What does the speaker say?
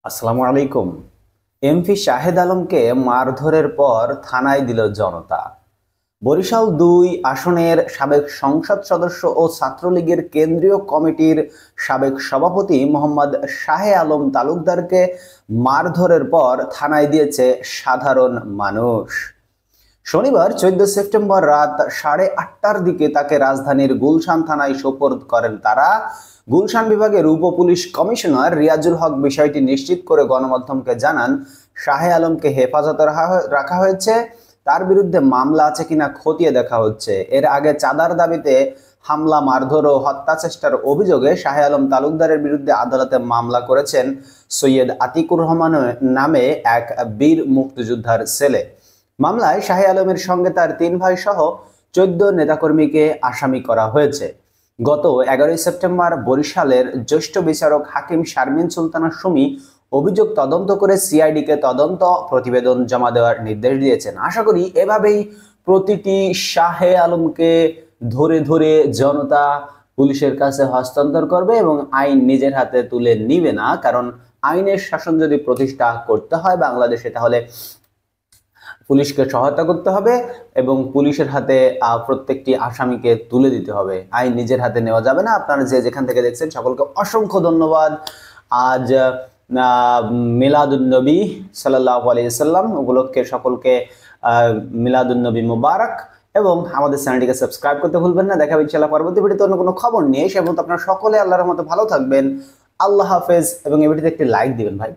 আসসালামু আলাইকুম। এমপি শাহেদ আলমকে মারধরের পর থানায় দিল জনতা। বরিশাল ২ আসনের সাবেক সংসদ সদস্য ও ছাত্রলীগের কেন্দ্রীয় কমিটির সাবেক সভাপতি মোহাম্মদ শাহে আলম তালুকদারকে মারধরের পর থানায় দিয়েছে সাধারণ মানুষ। শনিবার ১৪ সেপ্টেম্বর রাত ৮:৩০টার দিকে তাকে রাজধানীর গুলশান থানায় সোপর্দ করেন তারা। গুলশান বিভাগের উপপুলিশ কমিশনার রিয়াজুল হক বিষয়টি নিশ্চিত করে গণমাধ্যমকে জানান, শাহে আলমকে হেফাজতে রাখা হয়েছে, তার বিরুদ্ধে মামলা আছে কিনা খতিয়ে দেখা হচ্ছে। এর আগে চাঁদার দাবিতে হামলা, মারধর ও হত্যা চেষ্টার অভিযোগে শাহে আলম তালুকদারের বিরুদ্ধে আদালতে মামলা করেছেন সৈয়দ আতিকুর রহমান নামে এক বীর মুক্তিযোদ্ধার ছেলে। মামলায় শাহে আলমের সঙ্গে তার ৩ ভাই সহ ১৪ নেতাকর্মীকে আসামি করা হয়েছে। গত ১১ সেপ্টেম্বর বরিশালের জ্যেষ্ঠ বিচারক হাকিম শারমিন সুলতানা সুমি অভিযোগ তদন্ত করে সিআইডিকে তদন্ত প্রতিবেদন জমা দেওয়ার নির্দেশ দিয়েছেন। আশা করি এভাবেই প্রতিটি শাহে আলমকে ধরে ধরে জনতা পুলিশের কাছে হস্তান্তর করবে এবং আইন নিজের হাতে তুলে নিবে না। কারণ আইনের শাসন যদি প্রতিষ্ঠা করতে হয় বাংলাদেশে, তাহলে পুলিশকে সহায়তা করতে হবে এবং পুলিশের হাতে প্রত্যেকটি আসামিকে তুলে দিতে হবে। আইন নিজের হাতে নেওয়া যাবে না। আপনারা যে যেখান থেকে দেখছেন সকলকে অসংখ্য ধন্যবাদ। আজ মিলাদুন্নবী সাল্লাল্লাহু আলাইহি সাল্লাম উপলক্ষে সকলকে মিলাদুন্নবী মুবারক, এবং আমাদের চ্যানেলটিকে সাবস্ক্রাইব করতে ভুলবেন না। দেখা হবে ইনশাআল্লাহ পরবর্তী ভিডিওতে অন্য কোনো খবর নিয়ে। সে পর্যন্ত আপনারা সকলে আল্লাহর রহমতে ভালো থাকবেন। আল্লাহ হাফেজ, এবং এই ভিডিওতে একটি লাইক দিবেন ভাই।